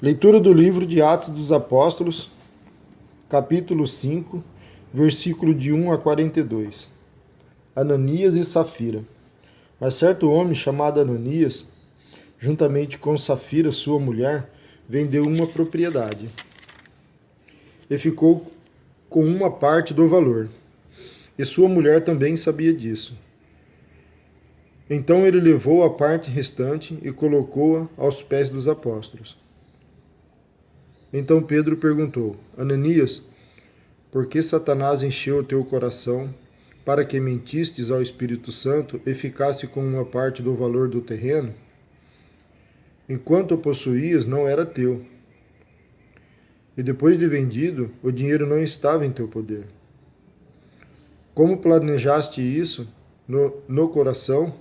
Leitura do livro de Atos dos Apóstolos, capítulo 5, versículo de 1 a 42. Ananias e Safira. Mas certo homem chamado Ananias, juntamente com Safira, sua mulher, vendeu uma propriedade e ficou com uma parte do valor. E sua mulher também sabia disso. Então ele levou a parte restante e colocou-a aos pés dos apóstolos. Então Pedro perguntou: Ananias, por que Satanás encheu o teu coração para que mentistes ao Espírito Santo e ficasse com uma parte do valor do terreno? Enquanto o possuías, não era teu. E depois de vendido, o dinheiro não estava em teu poder. Como planejaste isso no coração?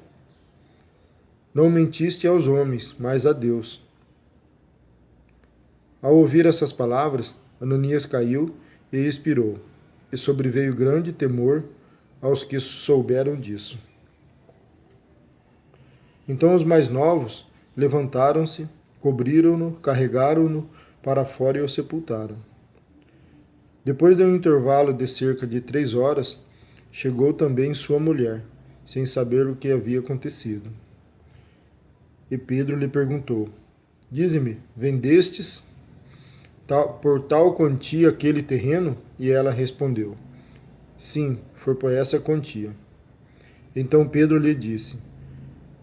Não mentiste aos homens, mas a Deus. Ao ouvir essas palavras, Ananias caiu e expirou, e sobreveio grande temor aos que souberam disso. Então os mais novos levantaram-se, cobriram-no, carregaram-no para fora e o sepultaram. Depois de um intervalo de cerca de 3 horas, chegou também sua mulher, sem saber o que havia acontecido. E Pedro lhe perguntou: Dize-me, vendestes por tal quantia aquele terreno? E ela respondeu: Sim, foi por essa quantia. Então Pedro lhe disse: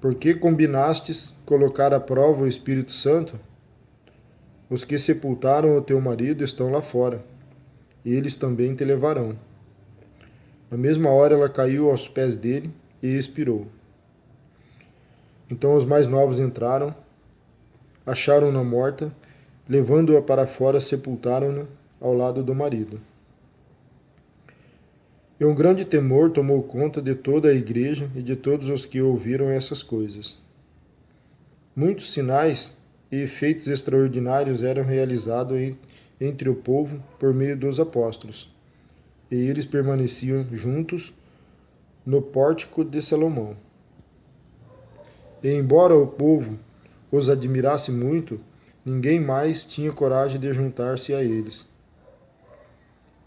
Por que combinastes colocar à prova o Espírito Santo? Os que sepultaram o teu marido estão lá fora, e eles também te levarão. Na mesma hora ela caiu aos pés dele e expirou. Então os mais novos entraram, acharam-na morta, levando-a para fora, sepultaram-na ao lado do marido. E um grande temor tomou conta de toda a igreja e de todos os que ouviram essas coisas. Muitos sinais e efeitos extraordinários eram realizados entre o povo por meio dos apóstolos, e eles permaneciam juntos no pórtico de Salomão. E embora o povo os admirasse muito, ninguém mais tinha coragem de juntar-se a eles.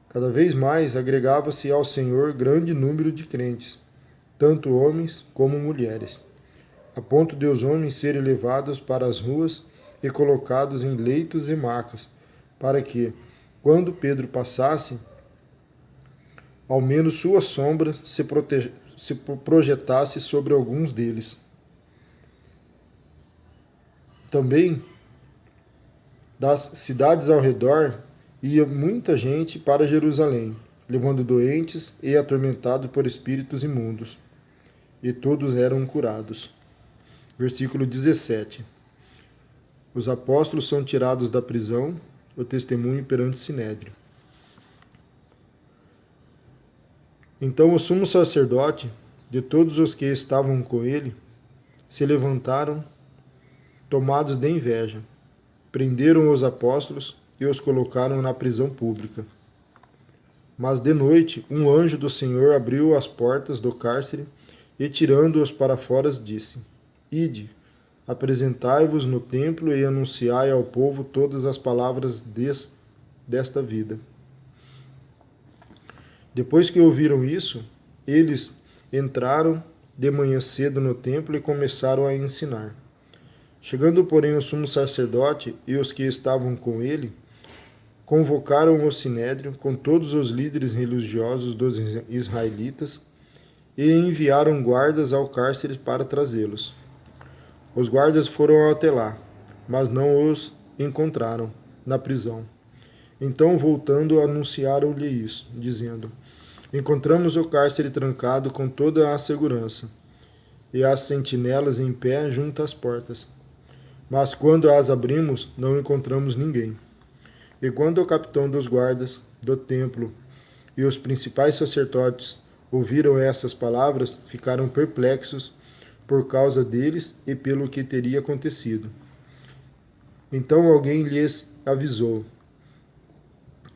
Cada vez mais agregava-se ao Senhor grande número de crentes, tanto homens como mulheres, a ponto de os homens serem levados para as ruas e colocados em leitos e macas, para que, quando Pedro passasse, ao menos sua sombra se projetasse sobre alguns deles. Também das cidades ao redor ia muita gente para Jerusalém, levando doentes e atormentados por espíritos imundos, e todos eram curados. Versículo 17. Os apóstolos são tirados da prisão, o testemunho perante Sinédrio. Então o sumo sacerdote, de todos os que estavam com ele, se levantaram, tomados de inveja, prenderam os apóstolos e os colocaram na prisão pública. Mas de noite, um anjo do Senhor abriu as portas do cárcere e, tirando-os para fora, disse: Ide, apresentai-vos no templo e anunciai ao povo todas as palavras desta vida. Depois que ouviram isso, eles entraram de manhã cedo no templo e começaram a ensinar. Chegando, porém, o sumo sacerdote e os que estavam com ele, convocaram o sinédrio com todos os líderes religiosos dos israelitas e enviaram guardas ao cárcere para trazê-los. Os guardas foram até lá, mas não os encontraram na prisão. Então, voltando, anunciaram-lhe isso, dizendo: Encontramos o cárcere trancado com toda a segurança, e as sentinelas em pé junto às portas. Mas quando as abrimos, não encontramos ninguém. E quando o capitão dos guardas do templo e os principais sacerdotes ouviram essas palavras, ficaram perplexos por causa deles e pelo que teria acontecido. Então alguém lhes avisou: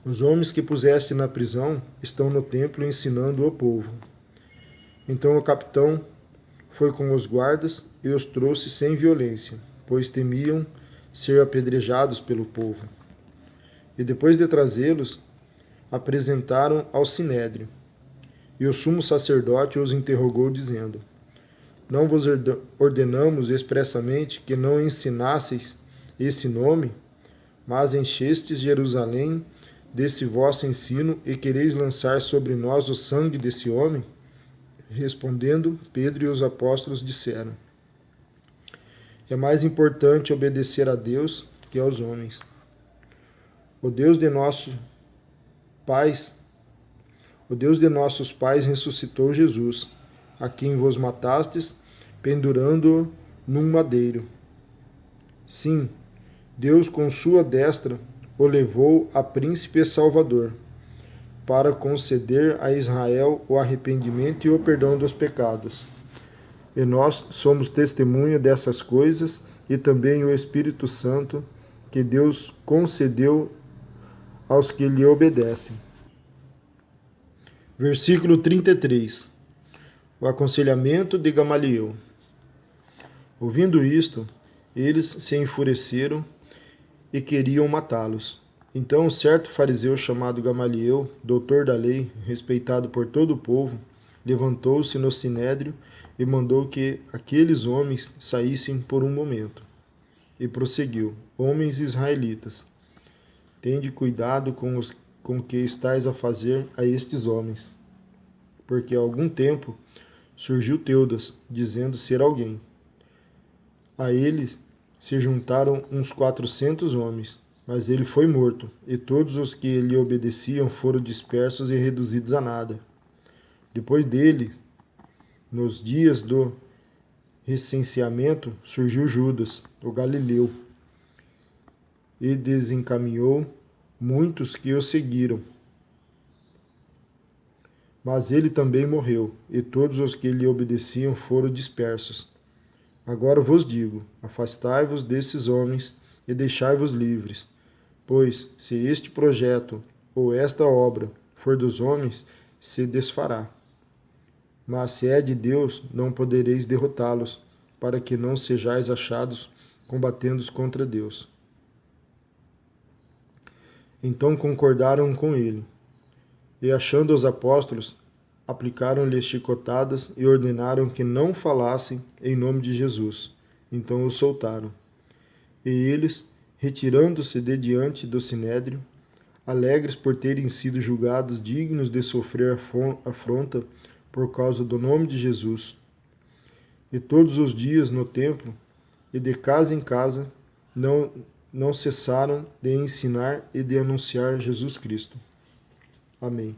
Os homens que puseste na prisão estão no templo ensinando o povo. Então o capitão foi com os guardas e os trouxe sem violência, pois temiam ser apedrejados pelo povo. E depois de trazê-los, apresentaram ao sinédrio. E o sumo sacerdote os interrogou, dizendo: Não vos ordenamos expressamente que não ensinasseis esse nome, mas enchestes Jerusalém desse vosso ensino e quereis lançar sobre nós o sangue desse homem? Respondendo, Pedro e os apóstolos disseram: É mais importante obedecer a Deus que aos homens. O Deus de nossos pais ressuscitou Jesus, a quem vos matastes, pendurando-o num madeiro. Sim, Deus com sua destra o levou a príncipe e salvador, para conceder a Israel o arrependimento e o perdão dos pecados. E nós somos testemunha dessas coisas, e também o Espírito Santo, que Deus concedeu aos que lhe obedecem. Versículo 33. O aconselhamento de Gamaliel. Ouvindo isto, eles se enfureceram e queriam matá-los. Então, um certo fariseu chamado Gamaliel, doutor da lei, respeitado por todo o povo, levantou-se no sinédrio e mandou que aqueles homens saíssem por um momento. E prosseguiu: Homens israelitas, tende cuidado com o que estáis a fazer a estes homens. Porque há algum tempo surgiu Teudas, dizendo ser alguém. A ele se juntaram uns 400 homens, mas ele foi morto, e todos os que lhe obedeciam foram dispersos e reduzidos a nada. Depois dele, nos dias do recenseamento, surgiu Judas, o Galileu, e desencaminhou muitos que o seguiram. Mas ele também morreu, e todos os que lhe obedeciam foram dispersos. Agora vos digo, afastai-vos desses homens e deixai-vos livres, pois se este projeto ou esta obra for dos homens, se desfará. Mas se é de Deus, não podereis derrotá-los, para que não sejais achados combatendo contra Deus. Então concordaram com ele, e achando os apóstolos, aplicaram-lhes chicotadas e ordenaram que não falassem em nome de Jesus. Então os soltaram. E eles, retirando-se de diante do sinédrio, alegres por terem sido julgados dignos de sofrer afronta por causa do nome de Jesus, e todos os dias no templo e de casa em casa não cessaram de ensinar e de anunciar Jesus Cristo. Amém.